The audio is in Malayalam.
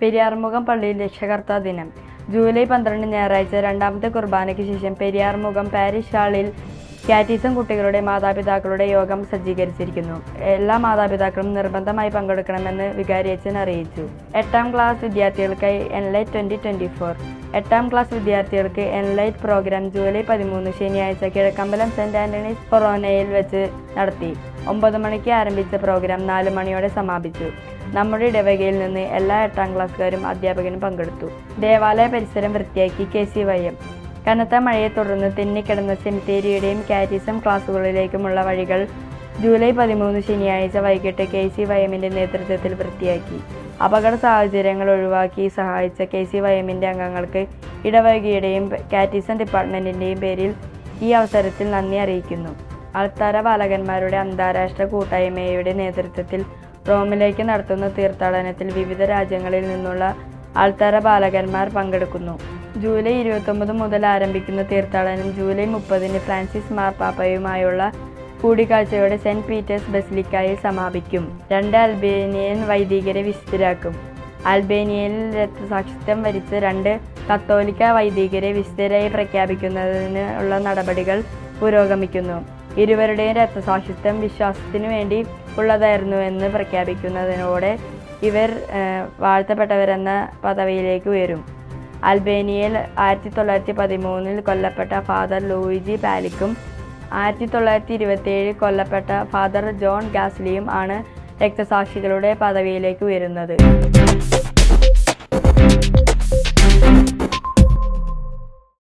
പെരിയാർമുഖം പള്ളിയിൽ രക്ഷകർത്താ ദിനം. ജൂലൈ 12 ഞായറാഴ്ച രണ്ടാമത്തെ കുർബാനയ്ക്ക് ശേഷം പെരിയാർമുഖം പാരിഷ് ഹാളിൽ കാറ്റിസം കുട്ടികളുടെ മാതാപിതാക്കളുടെ യോഗം സജ്ജീകരിച്ചിരിക്കുന്നു. എല്ലാ മാതാപിതാക്കളും നിർബന്ധമായി പങ്കെടുക്കണമെന്ന് വികാരിയച്ഛൻ അറിയിച്ചു. 8ാം ക്ലാസ് വിദ്യാർത്ഥികൾക്കായി എൻലൈറ്റ് 2024. 8ാം ക്ലാസ് വിദ്യാർത്ഥികൾക്ക് എൻലൈറ്റ് പ്രോഗ്രാം ജൂലൈ 13 ശനിയാഴ്ച കിഴക്കമ്പലം സെന്റ് ആന്റണീസ് ഫൊറോനയിൽ വെച്ച് നടത്തി. 9 മണിക്ക് ആരംഭിച്ച പ്രോഗ്രാം 4 മണിയോടെ സമാപിച്ചു. നമ്മുടെ ഇടവകയിൽ നിന്ന് എല്ലാ 8ാം ക്ലാസ്സുകാരും അധ്യാപകനും പങ്കെടുത്തു. ദേവാലയ പരിസരം വൃത്തിയാക്കി KCYM. കനത്ത മഴയെ തുടർന്ന് തെന്നിക്കിടന്ന സെമിത്തേരിയുടെയും കാറ്റിസം ക്ലാസുകളിലേക്കുമുള്ള വഴികൾ ജൂലൈ 13 ശനിയാഴ്ച വൈകിട്ട് KCYMന്റെ നേതൃത്വത്തിൽ വൃത്തിയാക്കി. അപകട സാഹചര്യങ്ങൾ ഒഴിവാക്കി സഹായിച്ച KCYMന്റെ അംഗങ്ങൾക്ക് ഇടവകയുടെയും കാറ്റിസം ഡിപ്പാർട്ട്മെന്റിന്റെയും പേരിൽ ഈ അവസരത്തിൽ നന്ദി അറിയിക്കുന്നു. അൾത്താര ബാലകന്മാരുടെ അന്താരാഷ്ട്ര കൂട്ടായ്മയുടെ നേതൃത്വത്തിൽ റോമിലേക്ക് നടത്തുന്ന തീർത്ഥാടനത്തിൽ വിവിധ രാജ്യങ്ങളിൽ നിന്നുള്ള അൾത്താര ബാലകന്മാർ പങ്കെടുക്കുന്നു. ജൂലൈ 29 മുതൽ ആരംഭിക്കുന്ന തീർത്ഥാടനം ജൂലൈ 30 ഫ്രാൻസിസ് മാർപ്പാപ്പയുമായുള്ള കൂടിക്കാഴ്ചയോടെ സെന്റ് പീറ്റേഴ്സ് ബസിലിക്കയിൽ സമാപിക്കും. 2 അൽബേനിയൻ വൈദികരെ വിശുദ്ധരാക്കും. അൽബേനിയയിൽ രക്തസാക്ഷിത്വം വരിച്ച 2 കത്തോലിക്ക വൈദികരെ വിശുദ്ധരായി പ്രഖ്യാപിക്കുന്നതിനുള്ള നടപടികൾ പുരോഗമിക്കുന്നു. ഇരുവരുടെയും രക്തസാക്ഷിത്വം വിശ്വാസത്തിനു വേണ്ടി ഉള്ളതായിരുന്നുവെന്ന് പ്രഖ്യാപിക്കുന്നതിനോടെ ഇവർ വാഴ്ത്തപ്പെട്ടവരെന്ന പദവിയിലേക്ക് ഉയരും. അൽബേനിയയിൽ 1913 കൊല്ലപ്പെട്ട ഫാദർ ലൂയിജി പാലിക്കും 1927 കൊല്ലപ്പെട്ട ഫാദർ ജോൺ ഗാസ്ലിയും ആണ് രക്തസാക്ഷികളുടെ പദവിയിലേക്ക് ഉയരുന്നത്.